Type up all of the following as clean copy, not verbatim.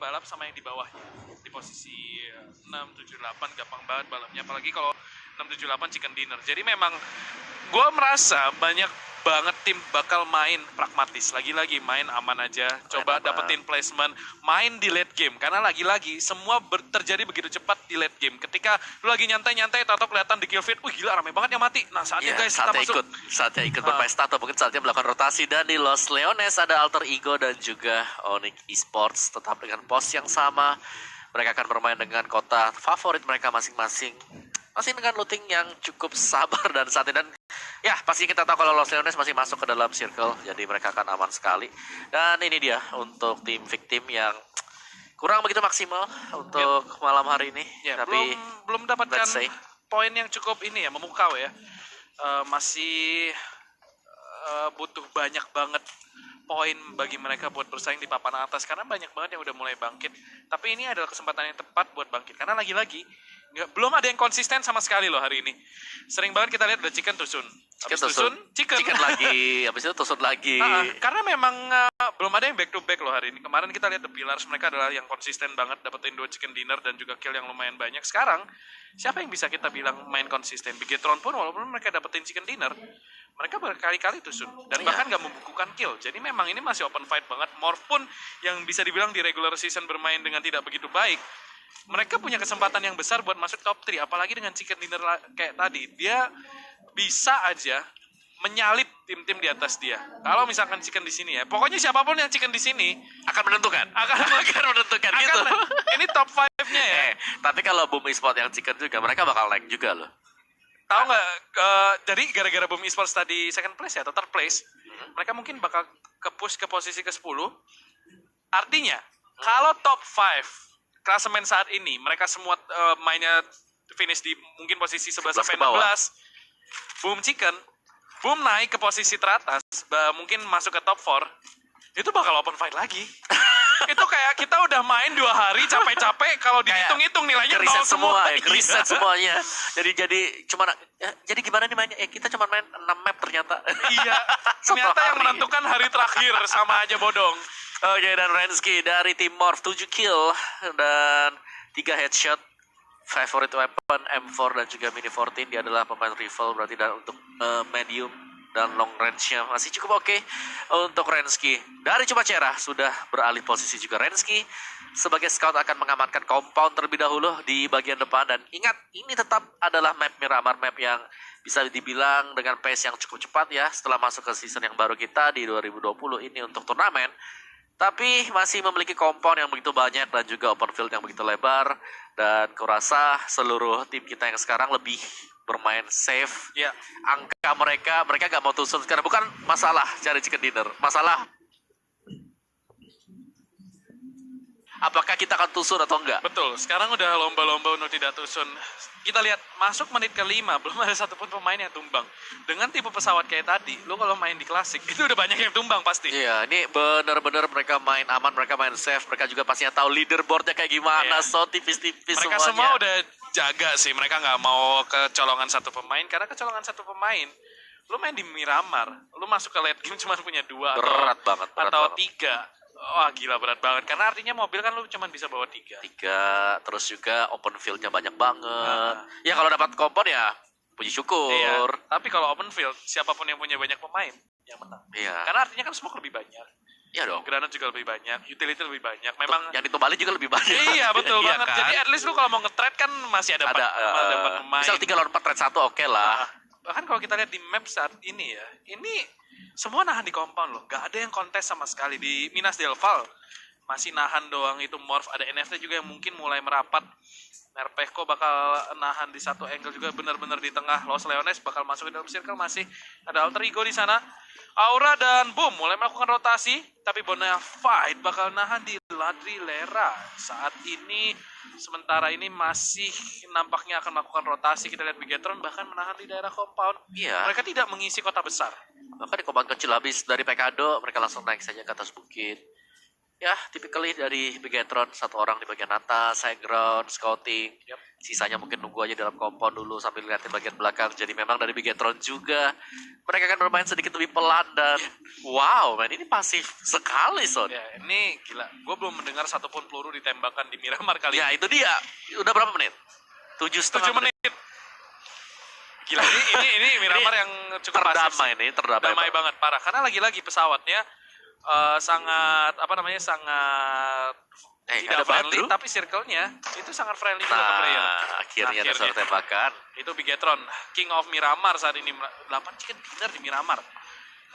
balap sama yang di bawahnya. Di posisi 6, 7, 8 gampang banget balapnya, apalagi kalau 6, 7, 8 chicken dinner. Jadi memang gue merasa banyak banget tim bakal main pragmatis, lagi-lagi main aman aja, coba dapetin placement, main di late game, karena lagi-lagi semua terjadi begitu cepat di late game. Ketika lu lagi nyantai-nyantai, tato kelihatan di kill feed, gila rame banget yang mati. Nah saatnya guys kita masuk. Saatnya ikut berpesta atau mungkin saatnya melakukan rotasi. Dan di Los Leones ada Alter Ego dan juga Onyx Esports tetap dengan pos yang sama. Mereka akan bermain dengan kota favorit mereka masing-masing. Masih dengan looting yang cukup sabar dan santai. Dan ya pasti kita tahu kalau Los Leones masih masuk ke dalam circle, jadi mereka akan aman sekali. Dan ini dia untuk tim victim yang kurang begitu maksimal untuk malam hari ini. Ya, tapi belum dapatkan poin yang cukup ini ya, memukau ya. Masih butuh banyak banget poin bagi mereka buat bersaing di papan atas, karena banyak banget yang udah mulai bangkit. Tapi ini adalah kesempatan yang tepat buat bangkit, karena lagi-lagi belum ada yang konsisten sama sekali loh hari ini. Sering banget kita lihat ada chicken tusun, chicken lagi, habis itu tusun lagi. Karena memang belum ada yang back to back loh hari ini. Kemarin kita lihat The Pillars, mereka adalah yang konsisten banget dapetin 2 chicken dinner dan juga kill yang lumayan banyak. Sekarang siapa yang bisa kita bilang main konsisten? Bigetron pun walaupun mereka dapetin chicken dinner, mereka berkali-kali tusun dan bahkan gak membukukan kill. Jadi memang ini masih open fight banget. Morph pun yang bisa dibilang di regular season bermain dengan tidak begitu baik, mereka punya kesempatan yang besar buat masuk top 3. Apalagi dengan chicken dinner kayak tadi, dia bisa aja menyalip tim-tim di atas dia. Kalau misalkan chicken di sini ya, pokoknya siapapun yang chicken di sini akan menentukan gitu. Ini top 5-nya ya. Tapi kalau Boom Esports yang chicken juga, mereka bakal naik juga loh. Tahu nggak? Jadi gara-gara Boom Esports tadi second place ya, atau third place, mereka mungkin bakal ke-push ke posisi ke-10. Artinya, kalau top 5 klasemen saat ini, mereka semua mainnya finish di mungkin posisi 11 sampai 16. Boom Chicken, Boom naik ke posisi teratas, mungkin masuk ke top 4, itu bakal open fight lagi. Itu kayak kita udah main 2 hari capek-capek, kalau dihitung-hitung nilainya nol semua. Reset semuanya. Jadi gimana nih mainnya? Kita cuma main 6 map ternyata. Iya, ternyata yang menentukan hari terakhir, sama aja bodong. Oke, dan Rensky dari tim Morph 7 kill dan 3 headshot. Favorite weapon M4 dan juga Mini 14. Dia adalah pemain rifle, berarti dan untuk medium dan long range-nya masih cukup oke untuk Rensky. Dari Cumacera sudah beralih posisi juga Rensky. Sebagai scout akan mengamankan compound terlebih dahulu di bagian depan. Dan ingat, ini tetap adalah map Miramar, map yang bisa dibilang dengan pace yang cukup cepat ya. Setelah masuk ke season yang baru kita di 2020 ini untuk turnamen. Tapi masih memiliki compound yang begitu banyak dan juga open field yang begitu lebar. Dan kurasa seluruh tim kita yang sekarang lebih bermain safe. Ya. Angka mereka gak mau tusun karena bukan masalah cari chicken dinner. Masalah apakah kita akan tusun atau enggak. Betul, sekarang udah lomba-lomba untuk tidak tusun. Kita lihat, masuk menit ke-5, belum ada satupun pemain yang tumbang. Dengan tipe pesawat kayak tadi, lo kalau main di klasik, itu udah banyak yang tumbang pasti. Iya, ini benar-benar mereka main aman, mereka main safe. Mereka juga pastinya tahu leaderboardnya kayak gimana, so tipis-tipis mereka semuanya. Semua udah jaga sih, mereka nggak mau kecolongan satu pemain. Karena kecolongan satu pemain, lo main di Miramar, lo masuk ke late game cuma punya 2 berat banget. Atau 3. Wah gila, berat banget. Karena artinya mobil kan lu cuma bisa bawa 3. Terus juga open field-nya banyak banget. Ya kalau dapat kompon ya puji syukur. Tapi kalau open field, siapapun yang punya banyak pemain yang menang. Iya. Karena artinya kan smoke lebih banyak. Iya dong. Granat juga lebih banyak, utility lebih banyak. Memang yang ditumbalin juga lebih banyak. Iya betul banget. Kan? Jadi at least lu kalau mau nge-trade kan masih ada pemain. Misal 3 lawan 4 trade 1 oke lah. Bahkan kalau kita lihat di map saat ini ya, ini semua nahan di compound loh. Gak ada yang kontes sama sekali. Di Minas Del Val masih nahan doang, itu Morph. Ada NFT juga yang mungkin mulai merapat. Nerpeko bakal nahan di satu angle juga, benar-benar di tengah. Los Leones bakal masuk ke dalam circle, masih ada Alter Ego di sana. Aura dan Boom mulai melakukan rotasi, tapi Bonafide bakal nahan di Ladrilera. Saat ini, sementara ini masih nampaknya akan melakukan rotasi. Kita lihat Bigetron bahkan menahan di daerah compound. Iya. Mereka tidak mengisi kota besar. Bahkan di compound kecil habis dari Pekado, mereka langsung naik saja ke atas bukit. Ya, typically dari Bigetron, satu orang di bagian atas, high ground, scouting. Yep. Sisanya mungkin nunggu aja dalam kompon dulu sambil liatin bagian belakang. Jadi memang dari Bigetron juga mereka akan bermain sedikit lebih pelan dan wow, man, ini pasif sekali, Son. Ya, ini gila. Gue belum mendengar satupun peluru ditembakkan di Miramar kali Ya, ini. itu dia. Udah berapa menit? 7,5 7 menit. Gila, ini Miramar yang cukup pasif. Terdamai nih, terdamai. Damai banget, parah. Karena lagi-lagi pesawatnya sangat tidak ada friendly, Badru. tapi circle-nya itu sangat friendly juga ke player. Akhirnya ada suara tembakan. Itu Bigetron, King of Miramar saat ini 8 chicken dinner di Miramar.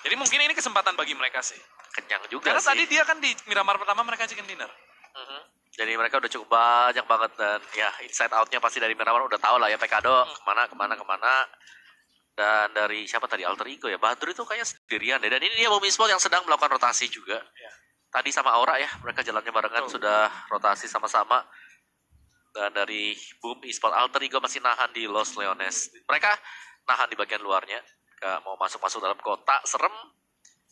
Jadi mungkin ini kesempatan bagi mereka sih. Kenyang juga Karena sih. tadi dia kan di Miramar pertama mereka chicken dinner. Mhm. Jadi mereka udah cukup banyak banget dan ya inside out-nya pasti dari Miramar udah tahu lah ya Pekado kemana. Dan dari siapa tadi Alter Ego ya, Badru itu kayaknya sendirian deh. Dan ini dia Boom Esports yang sedang melakukan rotasi juga. Ya. Tadi sama Aura ya, mereka jalannya barengan sudah rotasi sama-sama. Dan dari Boom Esports, Alter Ego masih nahan di Los Leones. Mereka nahan di bagian luarnya, gak mau masuk dalam kota, serem.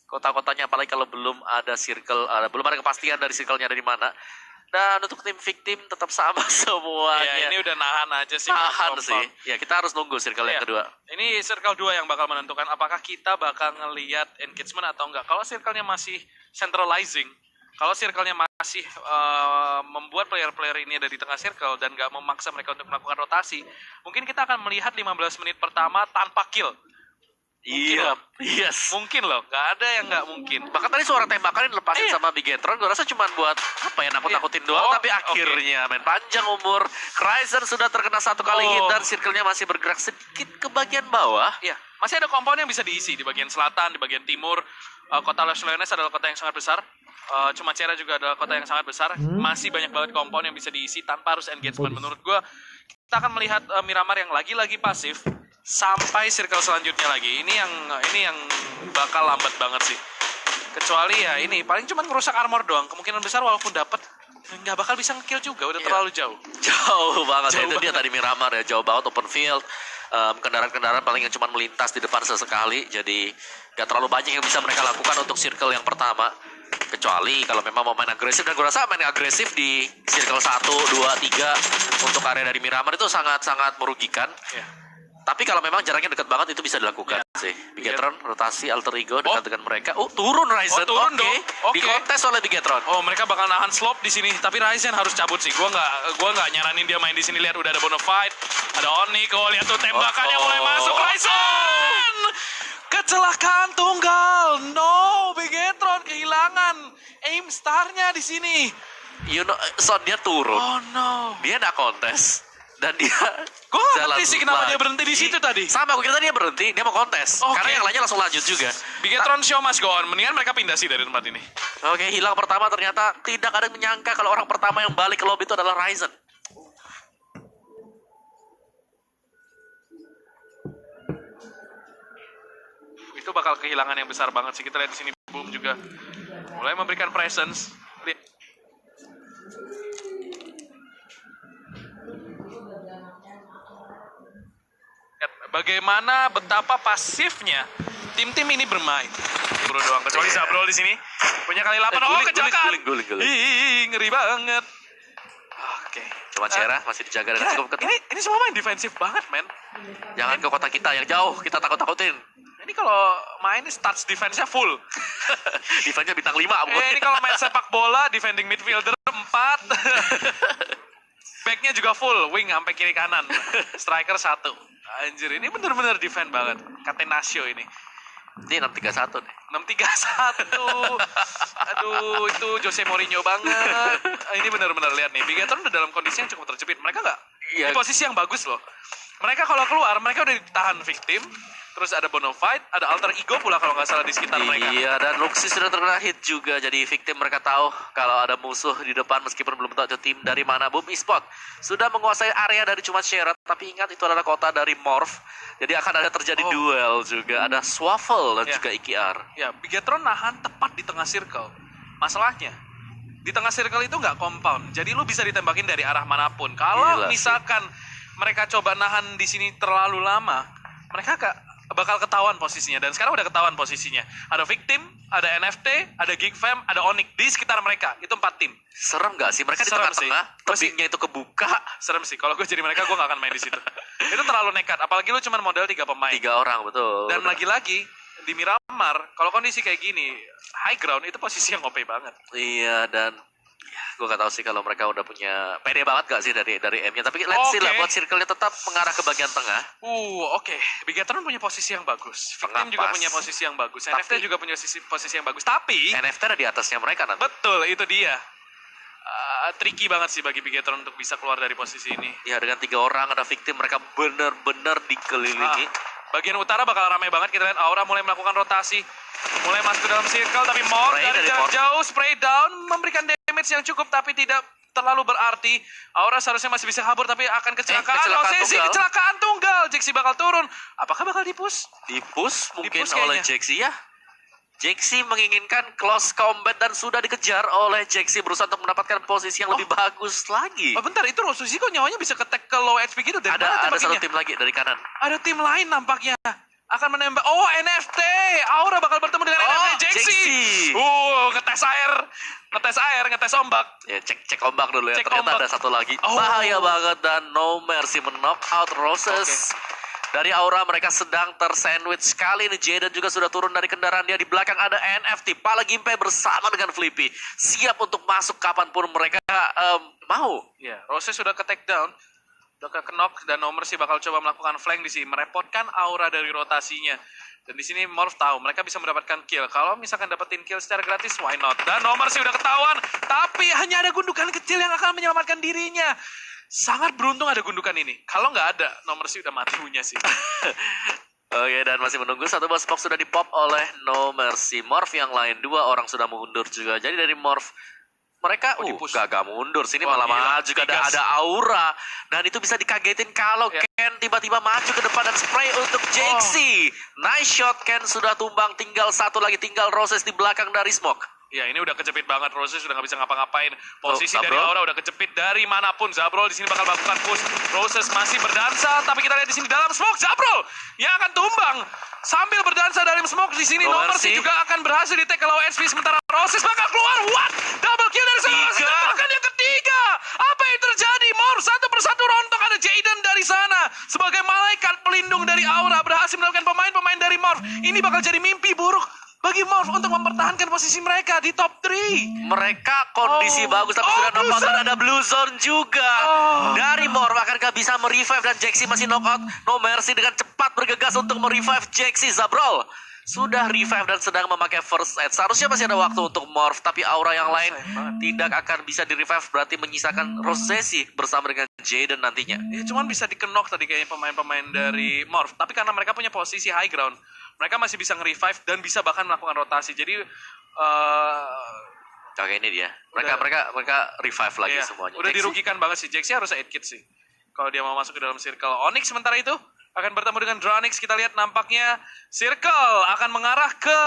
Kota-kotanya apalagi kalau belum ada circle, belum ada kepastian dari circle-nya dari mana. Dan untuk tim victim tetap sama semuanya. Ya, ini udah nahan aja sih. Nahan Kompak. sih. Ya, kita harus nunggu circle yang Iya. kedua. Ini circle 2 yang bakal menentukan apakah kita bakal ngelihat engagement atau enggak. Kalau circle-nya masih centralizing, kalau circle-nya masih membuat player-player ini ada di tengah circle dan nggak memaksa mereka untuk melakukan rotasi, mungkin kita akan melihat 15 menit pertama tanpa kill. Mungkin Iya, loh. yes. Mungkin loh, nggak ada yang nggak mungkin. Bahkan tadi suara tembakan yang dilepasin Iya. sama Bigetron, gue rasa cuma buat apa ya, nakut-nakutin doang. Oh, tapi akhirnya main panjang umur. Chrysler sudah terkena satu kali hit dan circle-nya masih bergerak sedikit ke bagian bawah. Iya, masih ada kompon yang bisa diisi di bagian selatan, di bagian timur. Kota Los Leones adalah kota yang sangat besar. Cumacera juga adalah kota yang sangat besar. Masih banyak banget kompon yang bisa diisi tanpa harus engagement. Menurut gue, kita akan melihat Miramar yang lagi-lagi pasif sampai circle selanjutnya lagi. Ini yang bakal lambat banget sih. Kecuali ya ini paling cuma ngerusak armor doang. Kemungkinan besar walaupun dapat nggak bakal bisa nge-kill juga. Udah terlalu jauh. Jauh banget. Jauh Itu dia banget. tadi Miramar ya, jauh banget open field. Kendaraan-kendaraan paling yang cuma melintas di depan sesekali. Jadi gak terlalu banyak yang bisa mereka lakukan untuk circle yang pertama. Kecuali kalau memang mau main agresif. Dan gue rasa main agresif di circle 1, 2, 3 untuk area dari Miramar itu sangat-sangat merugikan. Ya. Tapi kalau memang jaraknya dekat banget itu bisa dilakukan sih. Bigetron rotasi Alter Ego dekat dengan mereka. Turun Ryzen. turun Oke. dong. Oke. Dikontes oleh Bigetron. Oh, mereka bakal nahan slope di sini, tapi Ryzen harus cabut sih. Gua nggak nyaranin dia main di sini. Lihat udah ada Bonafide, ada Onyx. Oh, lihat tuh tembakannya mulai masuk Ryzen. Kecelakaan tunggal. No, Bigetron kehilangan aim star-nya di sini. You know, so dia turun. Oh no. Dia nggak kontes. Dan dia Gue nggak jalan ngerti sih kenapa lagi. dia berhenti di situ tadi. Sama, gue kira dia berhenti, dia mau kontes. Oke. Karena yang lainnya langsung lanjut juga. Bigetron show must go on. Mendingan mereka pindah sih dari tempat ini. Oke, hilang pertama ternyata tidak ada yang menyangka kalau orang pertama yang balik ke lobby itu adalah Ryzen. Itu bakal kehilangan yang besar banget sih. Kita lihat di sini Boom juga mulai memberikan presence. Lihat. Bagaimana betapa pasifnya tim-tim ini bermain. Bro doang, kecuali Zabrol di sini punya kali 8. Oh, kecelakaan. Guling. Ih, ngeri banget. Oke. Cuma Cera masih dijaga dengan cukup ketat. Ini semua main defensif banget, men. Jangan ke kota kita yang jauh, kita takut-takutin. Ini kalau main starts defense-nya full. Defense-nya bintang 5, boy. Ini kalau main sepak bola, defending midfielder 4. Backnya juga full, wing sampai kiri kanan. Striker 1. Anjir, ini bener-bener defend banget. Catenaccio ini. Ini 6-3-1 nih. 6-3-1. Aduh, itu Jose Mourinho banget. Ini bener-bener lihat nih. Bigetron udah dalam kondisi yang cukup terjepit. Mereka nggak Iya. di posisi yang bagus loh. Mereka kalau keluar, mereka udah ditahan victim. Terus ada Bonafide, ada Alter Ego pula kalau nggak salah di sekitar mereka. Iya, dan Luxi sudah terkena hit juga. Jadi victim mereka tahu kalau ada musuh di depan meskipun belum tahu itu tim dari mana. Boom Esports sudah menguasai area dari Cumacera, tapi ingat itu adalah kota dari Morph. Jadi akan ada terjadi duel juga. Ada Swaffle dan Ya. juga IKR. Ya, Bigetron nahan tepat di tengah circle. Masalahnya, di tengah circle itu nggak compound. Jadi lu bisa ditembakin dari arah manapun. Kalau Gila sih. misalkan mereka coba nahan di sini terlalu lama, mereka bakal ketahuan posisinya, dan sekarang udah ketahuan posisinya. Ada Victim, ada NFT, ada Geek Fam, ada Onyx di sekitar mereka. Itu 4 tim. Serem gak sih? Mereka di Serem sih. tengah-tengah, tebingnya itu kebuka. Serem sih. Kalau gue jadi mereka, gue gak akan main di situ. Itu terlalu nekat. Apalagi lu cuma modal 3 pemain. 3 orang, betul. Dan lagi-lagi di Miramar, kalau kondisi kayak gini, high ground itu posisi yang OP banget. Iya, dan ya, gue gak tahu sih kalau mereka udah punya pede banget gak sih dari M-nya. Tapi let's see lah, buat circle-nya tetap mengarah ke bagian tengah. Oke. Bigatron punya posisi yang bagus. Victim Tengah juga pas. punya posisi yang bagus. Tapi- NFT juga punya posisi yang bagus. Tapi NFT ada di atasnya mereka nanti. betul, itu dia. Tricky banget sih bagi Bigatron untuk bisa keluar dari posisi ini. Ya, dengan 3 orang ada Victim, mereka bener-bener dikelilingi. Bagian utara bakal ramai banget. Kita lihat Aura mulai melakukan rotasi. Mulai masuk ke dalam circle. Tapi Morph Spray dari dari jarak Morph. jauh. Spray down. Memberikan damage yang cukup. Tapi tidak terlalu berarti. Aura seharusnya masih bisa kabur. Tapi akan kecelakaan. Kecelakaan Sesi tunggal. kecelakaan tunggal. Jaxi bakal turun. Apakah bakal di-push? Di-push mungkin Di-push oleh kayaknya. Jaxi ya. Jaxi menginginkan close combat dan sudah dikejar oleh Jaxi, berusaha untuk mendapatkan posisi yang lebih bagus lagi. Oh bentar, itu Rosusi kok nyawanya bisa ke-tag ke low HP gitu? Dari mana Ada satu tembakinnya? tim lagi dari kanan. Ada tim lain nampaknya akan menembak. Oh, NFT. Aura bakal bertemu dengan NFT Jaxi. Jaxi. Ngetes air, ngetes ombak. Ya, cek ombak dulu ya. Cek Ternyata ombak. ada satu lagi. Oh. Bahaya banget dan No Mercy men-knock out Roses. Dari Aura mereka sedang tersandwich sekali ini. Jaden juga sudah turun dari kendaraan dia. Di belakang ada NFT. Pala Gimpe bersama dengan Flippy. Siap untuk masuk kapanpun mereka mau. Ya, Roses sudah ke take down. Udah ke knock dan nomor sih bakal coba melakukan flank di sini, merepotkan Aura dari rotasinya. Dan di sini Morph tahu mereka bisa mendapatkan kill. Kalau misalkan dapetin kill secara gratis, why not? Dan nomor sih udah ketahuan, tapi hanya ada gundukan kecil yang akan menyelamatkan dirinya. Sangat beruntung ada gundukan ini. Kalau nggak ada, nomor sih udah mati punya sih. Oke, dan masih menunggu satu bus box sudah dipop oleh No Mercy. Morph yang lain 2 orang sudah mundur juga. Jadi dari Morph mereka di-push. gak mundur sini, Wah, malah gila. maju juga Digas. ada Aura dan itu bisa dikagetin kalau Ya. Ken tiba-tiba maju ke depan dan spray untuk Jaxi. Nice shot, Ken sudah tumbang, tinggal satu lagi, tinggal Roses di belakang dari Smoke. Ya, ini udah kejepit banget. Roses sudah nggak bisa ngapa-ngapain. Posisi Oh, dari Zabrol. Aura udah kejepit dari manapun. Zabrol di sini bakal melakukan push. Roses masih berdansa, tapi kita lihat di sini dalam smoke Zabrol yang akan tumbang sambil berdansa dalam smoke di sini. No Nomor Mercy. juga akan berhasil di take ke low HP, sementara Roses bakal keluar. What? Double kill dari sana. Roses bahkan yang ketiga. Apa yang terjadi? Morph satu persatu rontok. Ada Jaden dari sana sebagai malaikat pelindung dari Aura berhasil melakukan pemain-pemain dari Morph. Ini bakal jadi mimpi buruk bagi Morph untuk mempertahankan posisi mereka di top 3. Mereka kondisi Oh. bagus tapi Oh, sudah Blue knockout dan Zone. ada Blue Zone juga. Oh. Dari Morph akankah bisa merevive dan Jaxi masih knockout. No Mercy dengan cepat bergegas untuk merevive Jaxi. Zabrol sudah revive dan sedang memakai first aid. Seharusnya masih ada waktu untuk Morph, tapi Aura yang lain tidak akan bisa di-revive, berarti menyisakan Rosesi bersama dengan Jaden nantinya. Ya cuman bisa dikenok tadi kayaknya pemain-pemain dari Morph. Tapi karena mereka punya posisi high ground, mereka masih bisa nge-revive dan bisa bahkan melakukan rotasi. Jadi Oke, ini dia. Mereka revive lagi iya, semuanya. udah Jaxi? dirugikan banget sih. Jaxi harus 8 kit sih kalau dia mau masuk ke dalam circle. Onyx sementara itu akan bertemu dengan Dranix. Kita lihat nampaknya circle akan mengarah ke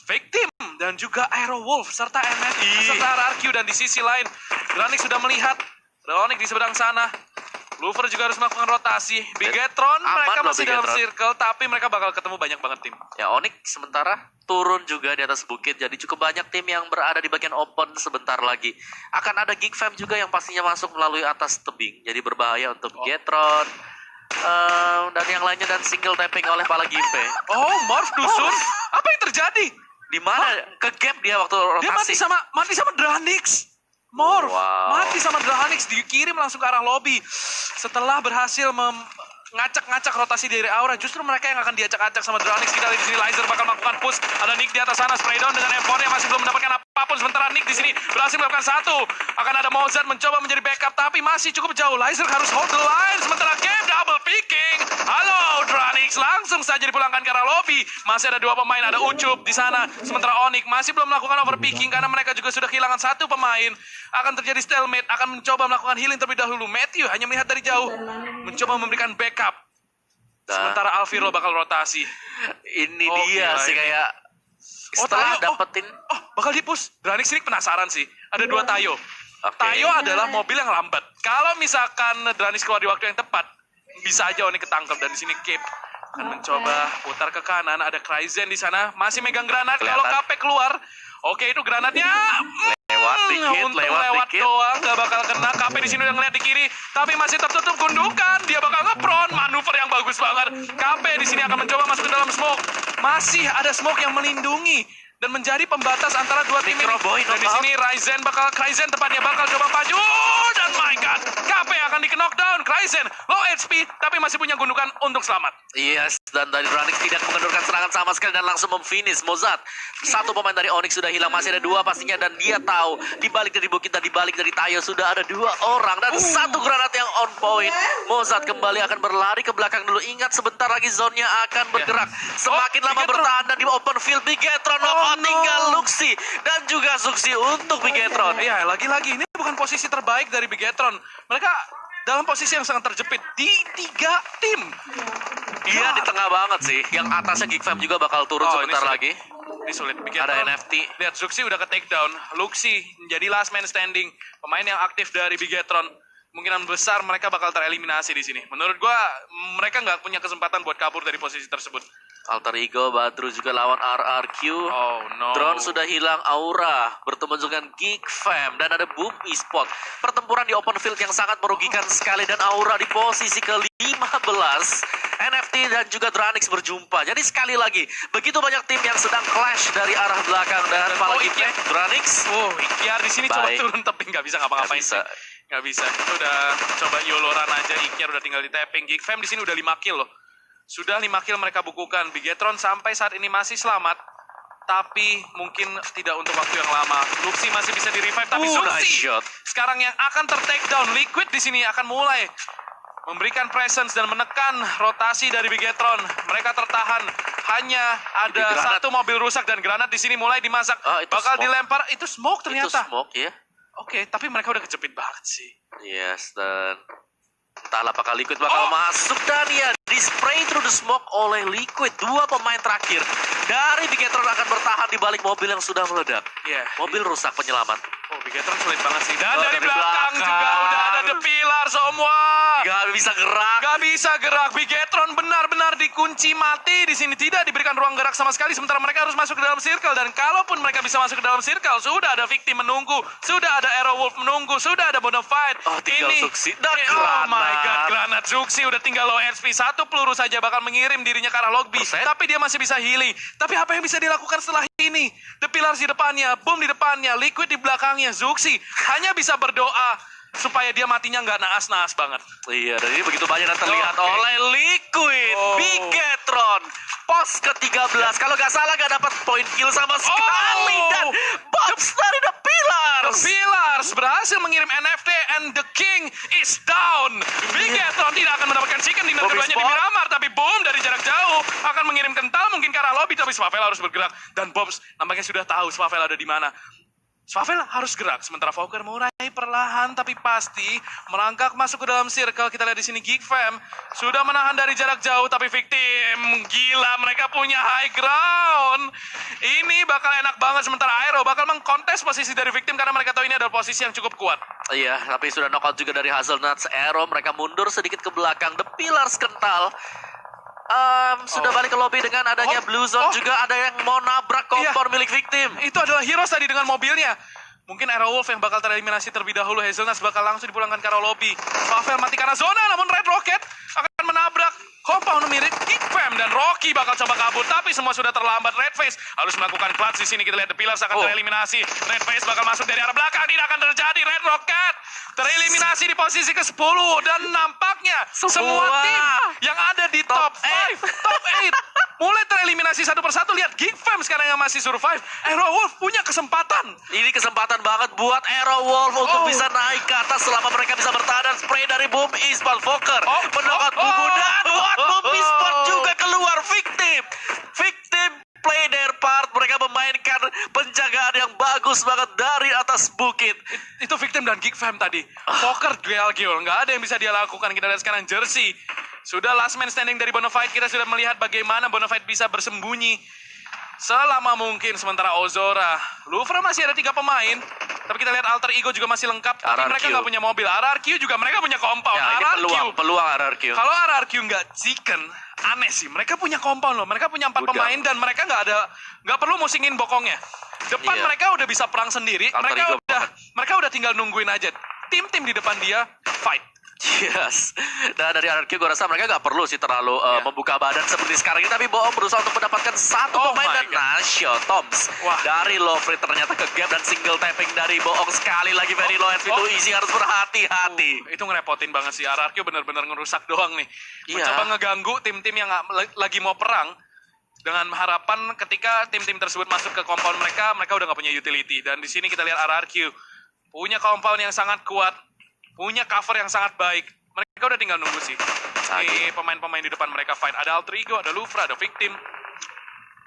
Victim dan juga Aerowolf serta MNI serta RRQ. Dan di sisi lain Dranix sudah melihat Onyx di seberang sana. Luver juga harus melakukan rotasi. Bigetron Aman mereka loh masih dalam Bigetron. circle, tapi mereka bakal ketemu banyak banget tim. Ya, Onyx sementara turun juga di atas bukit. Jadi cukup banyak tim yang berada di bagian open sebentar lagi. Akan ada Geek Fam juga yang pastinya masuk melalui atas tebing. Jadi berbahaya untuk Getron. Dan yang lainnya, dan single tapping oleh Pala Gimpe. Oh, Morph dusun. Apa yang terjadi? Di mana ke gap dia waktu Dia rotasi? mati sama Dranix. Morph Wow. mati sama Dranix, dikirim langsung ke arah lobby. Setelah berhasil ngacak-ngacak rotasi dari Aura, justru mereka yang akan diacak-acak sama Dranix. Kita lihat di sini Lizer bakal melakukan push. Ada Nick di atas sana, spray down dengan M4 yang masih belum mendapatkan apapun. Sementara Nick di sini berhasil melakukan satu. Akan ada Mozart mencoba menjadi backup, tapi masih cukup jauh. Lizer harus hold the line. Sementara game double picking. Halo Dranix, langsung saja dipulangkan ke arah lobby. Masih ada 2 pemain, ada Ucup di sana. Sementara Onyx masih belum melakukan overpicking karena mereka juga sudah kehilangan 1 pemain. Akan terjadi stalemate, akan mencoba melakukan healing terlebih dahulu. Matthew hanya melihat dari jauh, mencoba memberikan backup. Sementara Alviro bakal rotasi. Ini Oh, dia gila sih ini. kayak setelah Tayo, dapetin Oh, bakal dipus. Dranix ini penasaran sih. Ada 2 Tayo. Oke. Tayo adalah mobil yang lambat. Kalau misalkan Dranix keluar di waktu yang tepat, bisa aja Onyx ketangkep. Dan di sini Cape akan mencoba putar ke kanan. Ada Kryzen di sana, masih megang granat. Kelihatan. Kalau KP keluar, oke itu granatnya Lewat dikit, untung lewat dikit. doang, nggak bakal kena. KP di sini udah ngeliat di kiri, tapi masih tertutup gundukan. Dia bakal ngepron, manuver yang bagus banget. KP di sini akan mencoba masuk ke dalam smoke. Masih ada smoke yang melindungi dan menjadi pembatas antara dua tim ini. Microboy Dan di knockout. sini Kryzen tepatnya bakal coba maju. Dan my god, KP akan di knockdown. Kryzen low HP tapi masih punya gundukan untuk selamat. Yes, dan dari Onyx tidak mengendurkan serangan sama sekali dan langsung memfinish Mozart. Satu pemain dari Onyx sudah hilang, masih ada dua pastinya, dan dia tahu di balik dari Bukit dan di balik dari Tayo sudah ada dua orang dan satu granat yang on point. Mozart kembali akan berlari ke belakang dulu. Ingat sebentar lagi zone-nya akan bergerak. Semakin lama Bigetron. bertahan dan di open field Bigetron knockout, no. tinggal Luxi dan juga Suksi untuk Bigetron. Iya, lagi-lagi ini bukan posisi terbaik dari Bigetron. Mereka dalam posisi yang sangat terjepit di 3 tim. Iya, di tengah banget sih. Yang atasnya Geek Fam juga bakal turun Oh, sebentar ini sulit. lagi. Ini sulit. Ada NFT. Lihat, Zuxi udah ke takedown. Luxi menjadi last man standing. Pemain yang aktif dari Bigetron. Kemungkinan besar mereka bakal tereliminasi di sini. Menurut gua, mereka nggak punya kesempatan buat kabur dari posisi tersebut. Alter Ego, Badru juga lawan RRQ. Oh no. Drone sudah hilang, Aura bertemu dengan Geek Fam dan ada Boom Esport. Pertempuran di open field yang sangat merugikan sekali dan Aura di posisi ke-15. NFT dan juga Dranix berjumpa. Jadi sekali lagi, begitu banyak tim yang sedang clash dari arah belakang dan malah Geek Fam, Dranix. Oh, Ikyar di sini coba Baik. turun tapi nggak bisa ngapa-ngapain. Nggak bisa. Nggak bisa. Itu udah coba yoloran aja. Ikyar udah tinggal di tapping. Geek Fam di sini udah 5 kill loh. Sudah 5 kill mereka bukukan. Bigetron sampai saat ini masih selamat. Tapi mungkin tidak untuk waktu yang lama. Luxi masih bisa di-revive. Tapi Nice Zuxi shot. sekarang yang akan ter-takedown. Liquid di sini akan mulai memberikan presence dan menekan rotasi dari Bigetron. Mereka tertahan. Hanya ada Ini granat. satu mobil rusak dan granat di sini mulai dimasak. Oh, itu Bakal smoke. dilempar. Itu smoke Itu ternyata. smoke ya. Oke, tapi mereka udah kejepit banget sih. Yes, dan entahlah apakah Liquid bakal masuk dan ya di spray through the smoke oleh Liquid. Dua pemain terakhir dari Bigetron akan bertahan di balik mobil yang sudah meledak. Iya. Mobil rusak penyelamat. Oh, Bigetron sulit banget sih. Dan Oh, dari dari belakang belakang. juga udah ada The Pillar semua. Gak bisa gerak. Gak bisa gerak. Bigetron benar-benar dikunci mati di sini. Tidak diberikan ruang gerak sama sekali. Sementara mereka harus masuk ke dalam circle. Dan kalaupun mereka bisa masuk ke dalam circle, sudah ada victim menunggu. Sudah ada Arrow Wolf menunggu. Sudah ada Bonafide. Oh, tinggal Zuxi. Dan Oh my granat. god, granat Zuxi udah tinggal low HP. Satu peluru saja bakal mengirim dirinya ke arah lobby. Persen. Tapi dia masih bisa healing. Tapi apa yang bisa dilakukan setelah ini? The Pillars di depannya, Boom di depannya, Liquid di belakangnya. Zuxi hanya bisa berdoa supaya dia matinya nggak naas-naas banget. Iya, dan ini begitu banyak dan terlihat Oke. oleh Liquid. Oh. Bigetron. Pos ke-13. Kalau nggak salah nggak dapat point kill sama sekali. Dan bots dari The The Pillars. Pillars berhasil mengirim NFT and the King is down. Bigetron tidak akan mendapatkan chicken dinner Bobby keduanya di Spot. Miramar, tapi Boom dari jarak jauh akan mengirim kental mungkin ke arah lobby, tapi Swavel harus bergerak dan Bobs nampaknya sudah tahu Swavel ada di mana. Swavel harus gerak, sementara Fokker mulai perlahan tapi pasti melangkah masuk ke dalam circle. Kita lihat di sini Geek Fam sudah menahan dari jarak jauh, tapi victim gila mereka punya high ground. Ini bakal enak banget, sementara Aero bakal mengkontes posisi dari victim karena mereka tahu ini adalah posisi yang cukup kuat. Iya, tapi sudah knockout juga dari Hazelnuts. Arrow mereka mundur sedikit ke belakang. The Pillars kental. Sudah balik ke lobby dengan adanya Blue Zone. Juga ada yang mau nabrak kompor milik victim. Itu adalah Heroes tadi dengan mobilnya. Mungkin Arrow Wolf yang bakal tereliminasi terlebih dahulu. Hazelnuts bakal langsung dipulangkan ke arah lobby. Swavel mati karena zona, namun Red Rocket akan menabrak compound mirip Geek Fam dan Rocky bakal coba kabur, tapi semua sudah terlambat. Redface harus melakukan clutch di sini. Kita lihat The Pillars akan tereliminasi. Redface bakal masuk dari arah belakang, tidak akan terjadi. Red Rocket tereliminasi di posisi ke-10 dan nampaknya semua tim yang ada di top 5, top 8 mulai tereliminasi satu persatu. Lihat Geek Fam sekarang yang masih survive. Arrow Wolf punya kesempatan. Ini kesempatan banget buat Arrow Wolf untuk Oh. bisa naik ke atas selama mereka bisa bertahan. Dan spray dari Boom Esport Fokker menokot buku dan buat Boom Esport juga keluar. Victim play their part. Mereka memainkan penjagaan yang bagus banget dari atas bukit. Itu victim dan Geek Fam tadi. Poker duel kill, nggak ada yang bisa dia lakukan. Kita lihat sekarang Jersey sudah last man standing dari Bonafide. Kita sudah melihat bagaimana Bonafide bisa bersembunyi selama mungkin. Sementara Ozora, Louvre masih ada 3 pemain. Tapi kita lihat Alter Ego juga masih lengkap. Tapi RRQ. mereka nggak punya mobil. RRQ juga mereka punya compound. Ya, ini RRQ. peluang RRQ. Kalau RRQ nggak chicken, aneh sih. Mereka punya compound loh. Mereka punya 4 Udah. pemain dan mereka nggak perlu musingin bokongnya. Depan Iya. mereka udah bisa perang sendiri. Alter Ego Mereka udah tinggal nungguin aja. Tim-tim di depan dia fight. Yes. Dan dari RRQ gue rasa mereka nggak perlu sih terlalu membuka badan seperti sekarang ini. Tapi Bohong berusaha untuk mendapatkan satu Oh pemain my dan God. Nasho Toms. Wah. Dari Lovre ternyata ke gap dan single tapping dari Bohong sekali lagi very low and itu easy, harus berhati-hati. Itu ngerepotin banget sih. RRQ bener-bener ngerusak doang nih. Iya. Mencoba ngeganggu tim-tim yang lagi mau perang. Dengan harapan ketika tim-tim tersebut masuk ke compound mereka udah nggak punya utility. Dan di sini kita lihat RRQ punya compound yang sangat kuat, punya cover yang sangat baik. Mereka udah tinggal nunggu sih. Ini pemain-pemain di depan mereka fight. Ada Alter Ego, ada Louvre, ada Victim.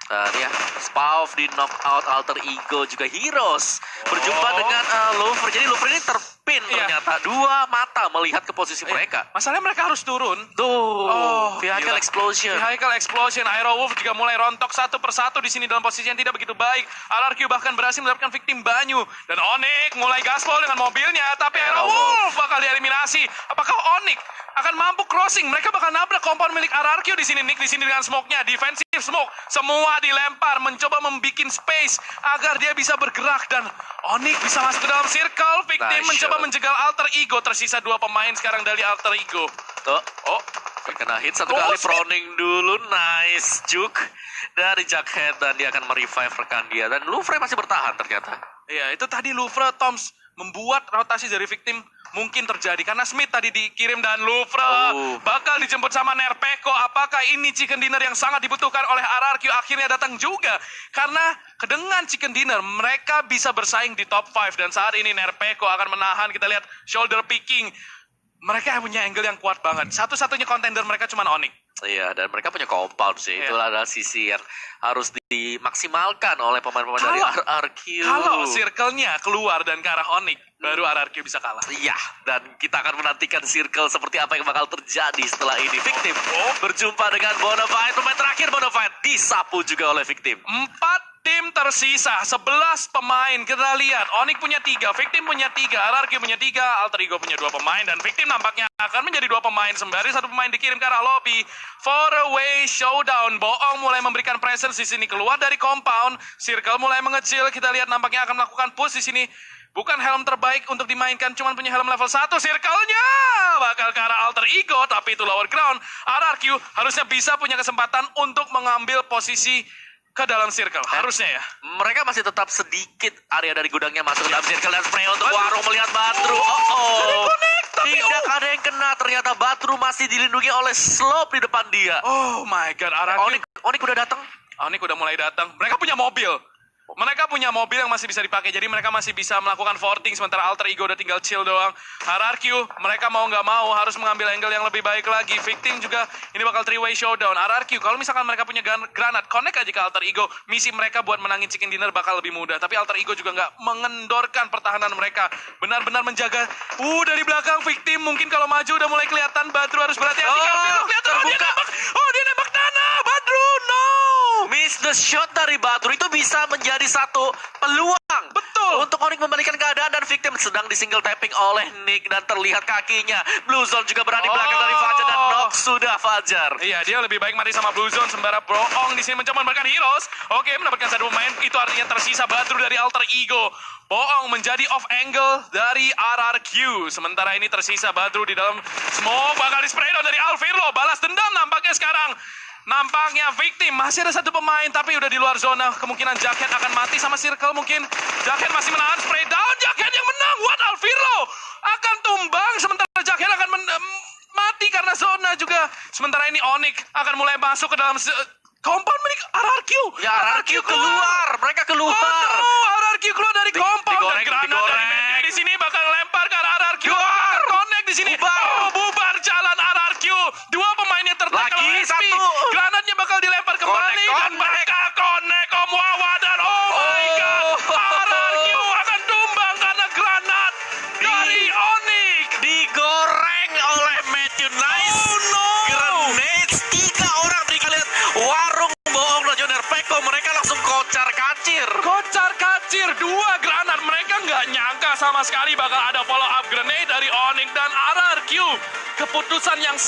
Dan ya, Spav di knockout, Alter Ego juga Heroes berjumpa dengan Louvre. Jadi Louvre ini terpin Iya. ternyata, 2 mata melihat ke posisi mereka. Masalahnya mereka harus turun. Tuh, vehicle gila. explosion. Vehicle explosion. Aerowolf juga mulai rontok satu persatu di sini dalam posisi yang tidak begitu baik. RRQ bahkan berhasil mendapatkan Victim Banyu. Dan Onyx mulai gaspol dengan mobilnya. Tapi Aerowolf bakal dieliminasi. Apakah Onyx akan mampu crossing? Mereka bakal nabrak compound milik RRQ di sini. Nick di sini dengan smoke-nya. Defensive smoke. Semua dilempar. Mencoba membuat space agar dia bisa bergerak. Dan Onyx bisa masuk ke dalam circle. Victim Nice mencoba shot. menjegal Alter Ego. Tersisa 2 pemain sekarang dari Alter Ego. Tuh, Oh, terkena hit satu Oh, kali, shit. Froning dulu, nice juke dari Jughead dan dia akan merevive rekan dia. Dan Louvre masih bertahan ternyata. iya, itu tadi Louvre Toms membuat rotasi dari Victim mungkin terjadi karena Smith tadi dikirim dan Louvre bakal dijemput sama Nerpeko. Apakah ini chicken dinner yang sangat dibutuhkan oleh RRQ akhirnya datang juga? Karena dengan chicken dinner mereka bisa bersaing di top 5 dan saat ini Nerpeko akan menahan. Kita lihat shoulder picking. Mereka punya angle yang kuat banget. Satu-satunya contender mereka cuma Onyx. Iya, dan mereka punya compound sih. Iya. Itulah adalah sisi yang harus dimaksimalkan oleh pemain-pemain dari RRQ. Kalau circle-nya keluar dan ke arah Onyx, baru RRQ bisa kalah. Iya, dan kita akan menantikan circle seperti apa yang bakal terjadi setelah ini. Victim berjumpa dengan Bonafide. Pemain terakhir Bonafide disapu juga oleh Victim. 4 tim tersisa, 11 pemain. Kita lihat, Onyx punya 3, Victim punya 3, RRQ punya 3, Alter Ego punya 2 pemain, dan Victim nampaknya akan menjadi 2 pemain. Sembari 1 pemain dikirim ke arah lobby. For away showdown. Bohong mulai memberikan presence di sini. Keluar dari compound, circle mulai mengecil. Kita lihat nampaknya akan melakukan push di sini. Bukan helm terbaik untuk dimainkan, cuman punya helm level 1. Circle-nya bakal ke arah Alter Ego, tapi itu lower ground. RRQ harusnya bisa punya kesempatan untuk mengambil posisi ke dalam circle, harusnya ya. Mereka masih tetap sedikit area dari gudangnya masuk ke dalam circle dan spray untuk Warung melihat Batru. Tidak ada yang kena. Ternyata Batru masih dilindungi oleh Slope di depan dia. Oh my god, RRQ. Onyx udah datang. Onyx udah mulai datang. Mereka punya mobil. Mereka punya mobil yang masih bisa dipakai. Jadi mereka masih bisa melakukan forting. Sementara Alter Ego udah tinggal chill doang. RRQ, mereka mau nggak mau harus mengambil angle yang lebih baik lagi. Victim juga, ini bakal 3-way showdown. RRQ, kalau misalkan mereka punya granat, connect aja ke Alter Ego. Misi mereka buat menangin chicken dinner bakal lebih mudah. Tapi Alter Ego juga nggak mengendorkan pertahanan mereka. Benar-benar menjaga. Dari belakang Victim. Mungkin kalau maju udah mulai kelihatan. Badru harus berhati-hati. Terbuka. Dia nembak tanah. Badru, no! Miss the shot dari Batru itu bisa menjadi satu peluang. Betul. Untuk Onyx membalikan keadaan dan Victim sedang di single tapping oleh Nick dan terlihat kakinya. Blue Zone juga berada di belakang dari Fajar dan knock sudah Fajar. Iya, dia lebih baik mati sama Blue Zone sembara Bohong di sini mencoba memberikan Heroes. Oke, mendapatkan 1 pemain. Itu artinya tersisa Badru dari Alter Ego. Bohong menjadi off angle dari RRQ. Sementara ini tersisa Badru di dalam smoke. Bakal di spray down dari Alvirlo. Balas dendam nampaknya sekarang. Nampaknya Victim masih ada 1 pemain tapi udah di luar zona. Kemungkinan Jughead akan mati sama circle mungkin. Jughead masih menahan spray down. Jughead yang menang. What? Alvirlo akan tumbang sementara Jughead akan mati karena zona juga. Sementara ini Onyx akan mulai masuk ke dalam compound milik RRQ. Ya, RRQ keluar. Mereka keluar. Oh no, RRQ keluar dari compound. Digoreng, Dan granat dari Matthew di sini bakal lempar ke arah RRQ. Connect di sini. Bubar jalan RRQ. 2 pemainnya tertekan Lagi oleh SP. satu. Granatnya bakal dilempar kembali dan mereka connect Om Wawa dan oh my god. RRQ akan tumbang karena granat dari Onyx. Digoreng oleh Matthew Nice. Oh no. Grenades 3 orang. Tadi kalian Warung Bohong dan Joner Peko. Mereka langsung kacir. Kocar kacir, 2 granat. Mereka nggak nyangka sama sekali bakal ada follow up grenade dari Onyx dan RRQ. Keputusan yang